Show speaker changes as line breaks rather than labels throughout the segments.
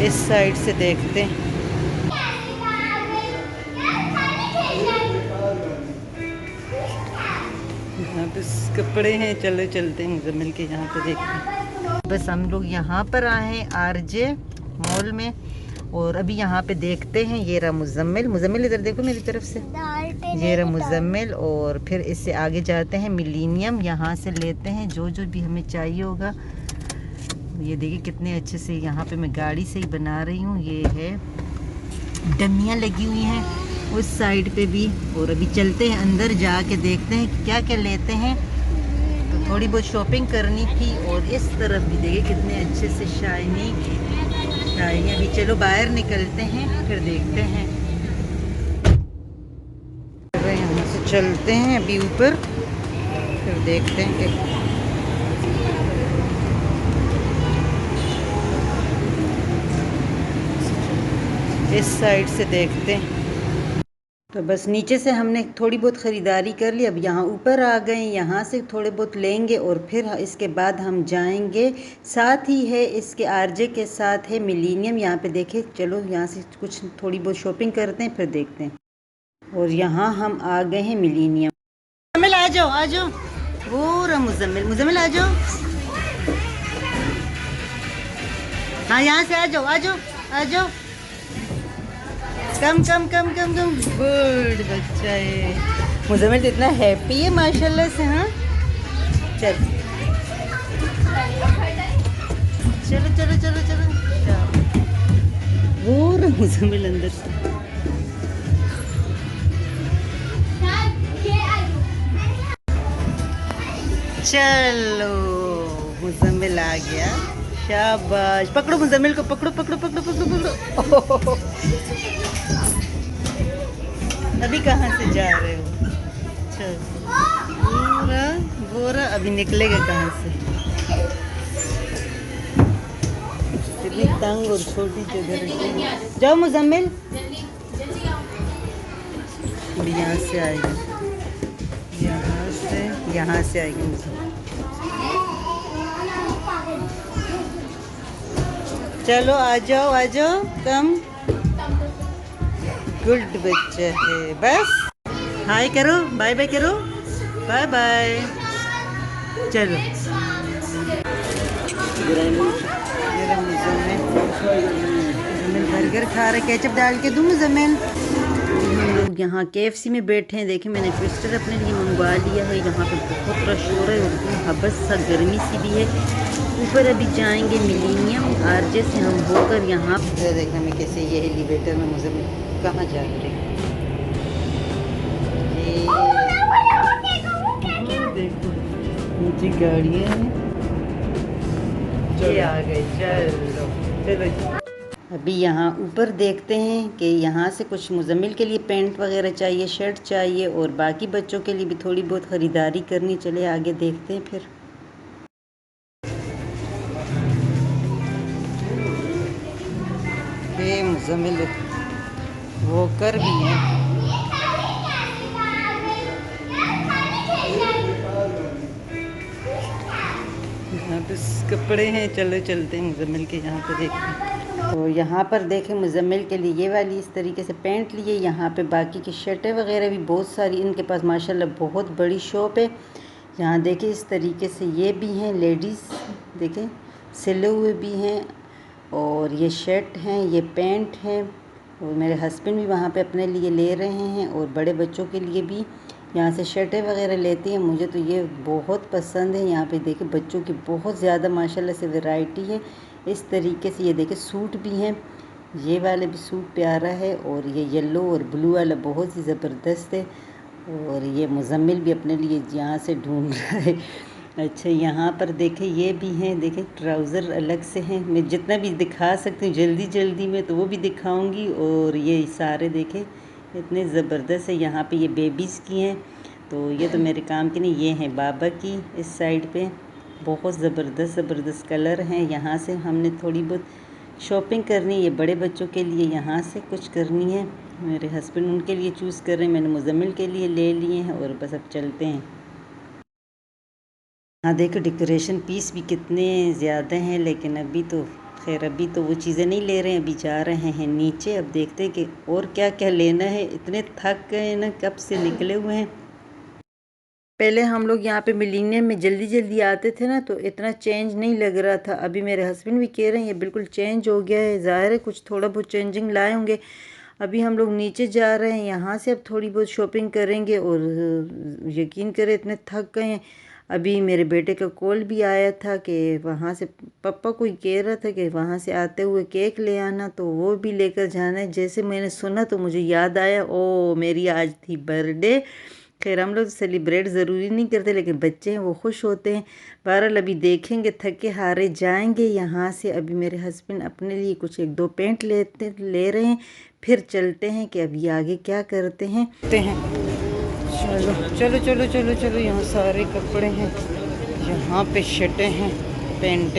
इस साइड से देखते हैं। यहाँ पे कपड़े हैं, चलो चलते हैं मुजम्मिल के यहाँ पे देखते हैं। बस हम लोग यहाँ पर आए हैं आरजे मॉल में, और अभी यहाँ पे देखते हैं। ये रहा मुजम्मिल, मुजम्मिल इधर देखो मेरी तरफ से, ये रहा मुजम्मिल। और फिर इससे आगे जाते हैं मिलीनियम, यहाँ से लेते हैं जो जो भी हमें चाहिए होगा। ये देखिए कितने अच्छे से यहाँ पे मैं गाड़ी से ही बना रही हूँ। ये है डमियाँ लगी हुई हैं उस साइड पे भी। और अभी चलते हैं अंदर, जाके देखते हैं कि क्या क्या लेते हैं। तो थोड़ी बहुत शॉपिंग करनी थी। और इस तरफ भी देखिए कितने अच्छे से शाइनी अभी चलो बाहर निकलते हैं, फिर देखते हैं। यहाँ से चलते हैं अभी ऊपर, फिर देखते हैं कि इस साइड से देखते हैं। तो बस नीचे से हमने थोड़ी बहुत ख़रीदारी कर ली। अब यहाँ ऊपर आ गए, यहाँ से थोड़े बहुत लेंगे और फिर इसके बाद हम जाएंगे। साथ ही है इसके आरजे के साथ है मिलीनियम। यहाँ पे देखें, चलो यहाँ से कुछ थोड़ी बहुत शॉपिंग करते हैं, फिर देखते हैं। और यहाँ हम आ गए हैं मिलीनियम। मुजम्मिल आ जाओ, आ जाओ। वो रहा मुजम्मिल, मुजम्मिल आ जाओ। हाँ यहाँ से आ जाओ, आ जाओ, आ जाओ। कम कम कम कम कम, गुड बच्चा है मुजम्मिल, तो इतना हैप्पी है माशाल्लाह से। हाँ चल, चलो चलो चलो चलो। वो मुजम्मिल अंदर से, चलो मुजम्मिल आ गया। शाबाश, पकड़ो मुजम्मिल को, पकड़ो पकड़ो पकड़ो पकड़ो पकड़ो। अभी कहाँ से जा रहे हो? चल, पूरा गोरा अभी निकलेगा कहाँ से? इतनी तंग और छोटी जगह। जाओ मुजम्मिल, अभी यहाँ से आएगी, यहाँ से आएगी मुजम्मिल। चलो आ जाओ, आ जाओ, कम। गुड बच्चा है। बस हाय करो, बाय बाय करो, बाय बाय। चलो मुजम्मिल बर्गर खा रहे, केचप डाल के दूँ मुजम्मिल। हम लोग यहाँ KFC में बैठे हैं। देखें मैंने ट्विस्टर अपने लिए मंगवा लिया है। यहाँ पे बहुत रश हो रहा है और हबस सा गर्मी सी भी है। ऊपर अभी जाएंगे मिलीनियम आरजे से हम होकर। यहाँ देखना मैं कैसे ये एलिवेटर में मुझे कहाँ जा रही है। देखो नीचे गाड़ियाँ हैं, ये आ गए। चलो चलो अभी यहाँ ऊपर देखते हैं कि यहाँ से कुछ मुजम्मिल के लिए पैंट वगैरह चाहिए, शर्ट चाहिए, और बाकी बच्चों के लिए भी थोड़ी बहुत ख़रीदारी करनी। चले आगे देखते हैं फिर। ये मुजम्मिल वॉकर भी है। यहाँ पे कपड़े हैं, चलो चलते हैं मुजम्मिल के यहाँ पे देखते हैं। तो यहाँ पर देखें मुजम्मिल के लिए ये वाली इस तरीके से पैंट लिए। यहाँ पे बाकी की शर्टें वगैरह भी बहुत सारी इनके पास माशाल्लाह बहुत बड़ी शॉप है। यहाँ देखें इस तरीके से ये भी हैं लेडीज़, देखें सिले हुए भी हैं। और ये शर्ट हैं, ये पैंट हैं। और मेरे हस्बैंड भी वहाँ पे अपने लिए ले रहे हैं, और बड़े बच्चों के लिए भी यहाँ से शर्टें वगैरह लेती हैं। मुझे तो ये बहुत पसंद है। यहाँ पे देखें बच्चों की बहुत ज़्यादा माशाल्लाह से वैरायटी है। इस तरीके से ये देखें सूट भी हैं, ये वाले भी सूट प्यारा है। और ये येलो और ब्लू वाला बहुत ही ज़बरदस्त है। और ये मुजम्मिल भी अपने लिए यहाँ से ढूंढ रहा है। अच्छा यहाँ पर देखें ये भी हैं, देखें ट्राउज़र अलग से हैं। मैं जितना भी दिखा सकती हूँ जल्दी जल्दी में तो वो भी दिखाऊंगी। और ये सारे देखें इतने ज़बरदस्त है। यहाँ पे ये बेबीज़ की हैं, तो ये तो मेरे काम की नहीं, ये हैं बाबा की। इस साइड पे बहुत ज़बरदस्त ज़बरदस्त कलर हैं। यहाँ से हमने थोड़ी बहुत शॉपिंग करनी है। ये बड़े बच्चों के लिए यहाँ से कुछ करनी है, मेरे हस्बैंड उनके लिए चूज़ कर रहे हैं, मैंने मुजम्मिल के लिए ले लिए हैं। और बस अब चलते हैं। हाँ देखो डेकोरेशन पीस भी कितने ज़्यादा हैं, लेकिन अभी तो खैर अभी तो वो चीज़ें नहीं ले रहे हैं, अभी जा रहे हैं नीचे। अब देखते हैं कि और क्या क्या लेना है। इतने थक गए ना, कब से निकले हुए हैं। पहले हम लोग यहाँ पे मिलेनियम में जल्दी जल्दी आते थे ना, तो इतना चेंज नहीं लग रहा था। अभी मेरे हस्बैंड भी कह रहे हैं ये बिल्कुल चेंज हो गया है। ज़ाहिर है कुछ थोड़ा बहुत चेंजिंग लाए होंगे। अभी हम लोग नीचे जा रहे हैं, यहाँ से अब थोड़ी बहुत शॉपिंग करेंगे। और यकीन करें इतने थक गए हैं। अभी मेरे बेटे का कॉल भी आया था कि वहाँ से पापा कोई कह रहा था कि वहाँ से आते हुए केक ले आना, तो वो भी लेकर जाना है। जैसे मैंने सुना तो मुझे याद आया, ओ मेरी आज थी बर्थडे। खैर हम लोग सेलिब्रेट ज़रूरी नहीं करते, लेकिन बच्चे हैं वो खुश होते हैं। बहरहाल अभी देखेंगे, थके हारे जाएंगे यहाँ से। अभी मेरे हस्बैंड अपने लिए कुछ एक दो पेंट ले रहे हैं, फिर चलते हैं कि अभी आगे क्या करते हैं। चलो चलो चलो चलो चलो, यहाँ सारे कपड़े हैं, यहाँ पे शर्टें हैं, पेंट।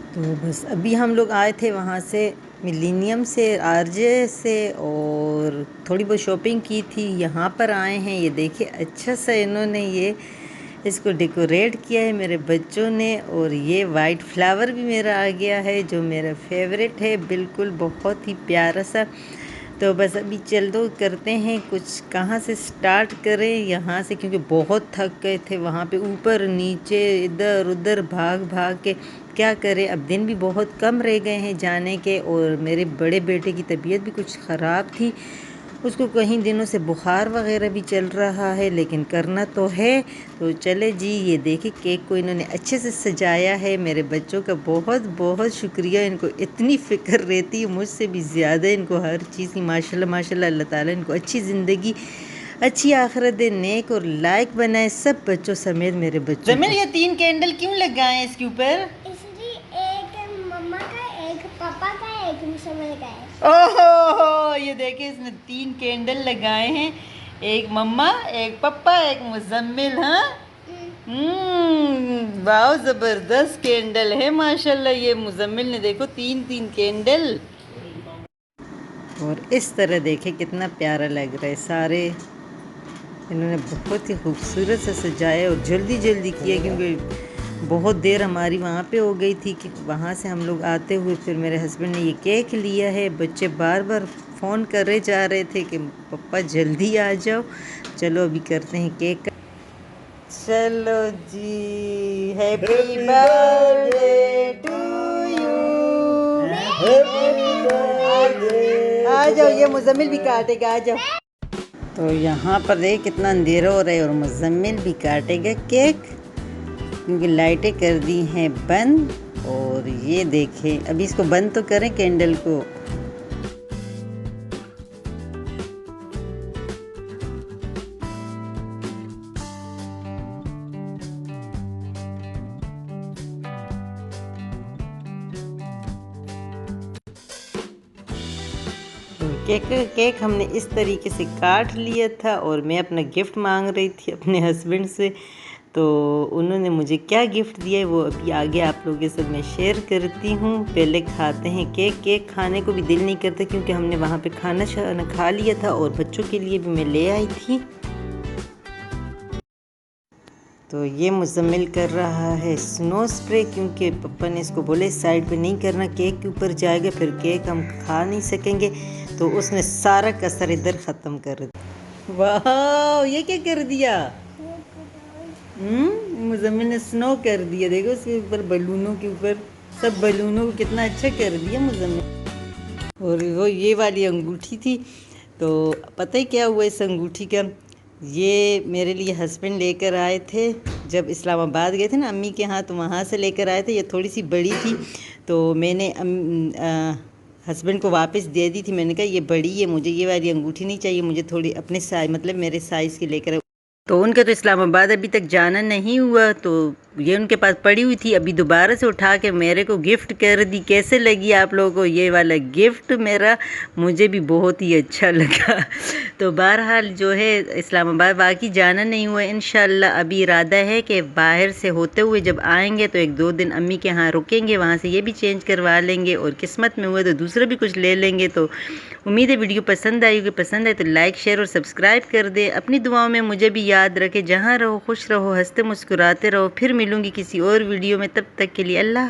तो बस अभी हम लोग आए थे वहाँ से मिलेनियम से, आरजे से, और थोड़ी बहुत शॉपिंग की थी। यहाँ पर आए हैं, ये देखिए अच्छा सा इन्होंने ये इसको डेकोरेट किया है मेरे बच्चों ने। और ये वाइट फ्लावर भी मेरा आ गया है जो मेरा फेवरेट है, बिल्कुल बहुत ही प्यारा सा। तो बस अभी चल दो करते हैं कुछ, कहाँ से स्टार्ट करें यहाँ से, क्योंकि बहुत थक गए थे वहाँ पे ऊपर नीचे इधर उधर भाग भाग के। क्या करें, अब दिन भी बहुत कम रह गए हैं जाने के। और मेरे बड़े बेटे की तबीयत भी कुछ ख़राब थी, उसको कहीं दिनों से बुखार वगैरह भी चल रहा है, लेकिन करना तो है। तो चले जी, ये देखिए केक को इन्होंने अच्छे से सजाया है। मेरे बच्चों का बहुत बहुत शुक्रिया, इनको इतनी फ़िक्र रहती है मुझसे भी ज़्यादा, इनको हर चीज़ की माशाल्लाह माशाल्लाह। अल्लाह ताला इनको अच्छी ज़िंदगी, अच्छी आखिरत दे, नेक और लायक बनाए सब बच्चों समेत मेरे बच्चों। जमील ये 3 कैंडल क्यों लगाए इसके ऊपर?
एक मम्मा का, एक पापा का, एक मुसलमान का है।
ओहो, ये देखिए इसने 3 कैंडल लगाए हैं, एक मम्मा, एक पापा, एक मुजम्मिल। हाँ वाह, ज़बरदस्त कैंडल है माशाल्लाह। ये मुजम्मिल ने देखो 3 कैंडल, और इस तरह देखे कितना प्यारा लग रहा है। सारे इन्होंने बहुत ही खूबसूरत से सजाया और जल्दी जल्दी किया, क्योंकि बहुत देर हमारी वहाँ पे हो गई थी। कि वहाँ से हम लोग आते हुए फिर मेरे हस्बैंड ने ये केक लिया है। बच्चे बार बार फ़ोन करे जा रहे थे कि पापा जल्दी आ जाओ। चलो अभी करते हैं केक। चलो जी, हैप्पी बर्थडे टू यू, आ जाओ, ये मुजम्मिल भी काटेगा, आ जाओ। तो यहाँ पर देख कितना अंधेरा हो रहा है, और मुजम्मिल भी काटेगा केक, क्योंकि लाइटें कर दी हैं बंद। और ये देखें, अभी इसको बंद तो करें कैंडल को। केक हमने इस तरीके से काट लिया था, और मैं अपना गिफ्ट मांग रही थी अपने हस्बैंड से। तो उन्होंने मुझे क्या गिफ्ट दिया है वो अभी आगे आप लोगों के साथ मैं शेयर करती हूँ। पहले खाते हैं केक। केक खाने को भी दिल नहीं करता, क्योंकि हमने वहाँ पे खाना खा लिया था, और बच्चों के लिए भी मैं ले आई थी। तो ये मुजम्मिल कर रहा है स्नो स्प्रे, क्योंकि पापा ने इसको बोले साइड पे नहीं करना, केक के ऊपर जाएगा, फिर केक हम खा नहीं सकेंगे। तो उसने सारा कसर इधर ख़त्म कर दिया। वाह, ये क्या कर दिया? मुजम्मिल ने स्नो कर दिया। देखो उसके ऊपर बलूनों के ऊपर, सब बलूनों को कितना अच्छा कर दिया मुजम्मिल। और वो ये वाली अंगूठी थी। तो पता ही क्या हुआ इस अंगूठी का, ये मेरे लिए हस्बैंड लेकर आए थे जब इस्लामाबाद गए थे ना अम्मी के यहाँ, तो वहाँ से लेकर आए थे। ये थोड़ी सी बड़ी थी, तो मैंने हस्बैंड को वापस दे दी थी। मैंने कहा ये बड़ी है, मुझे ये वाली अंगूठी नहीं चाहिए, मुझे थोड़ी अपने साइज मतलब मेरे साइज़ की लेकर तो उनका तो इस्लामाबाद अभी तक जाना नहीं हुआ, तो ये उनके पास पड़ी हुई थी, अभी दोबारा से उठा के मेरे को गिफ्ट कर दी। कैसे लगी आप लोगों को ये वाला गिफ्ट मेरा? मुझे भी बहुत ही अच्छा लगा। तो बहरहाल जो है इस्लामाबाद बाकी जाना नहीं हुआ। इंशाल्लाह अभी इरादा है कि बाहर से होते हुए जब आएंगे तो 1-2 दिन अम्मी के यहाँ रुकेंगे, वहाँ से ये भी चेंज करवा लेंगे और किस्मत में हुए तो दूसरा भी कुछ ले लेंगे। तो उम्मीद है वीडियो पसंद आई होगी। पसंद आए तो लाइक शेयर और सब्सक्राइब कर दे। अपनी दुआओं में मुझे भी याद रखे। जहाँ रहो खुश रहो, हंसते मुस्कुराते रहो। फिर मिलूँगी किसी और वीडियो में, तब तक के लिए अल्लाह।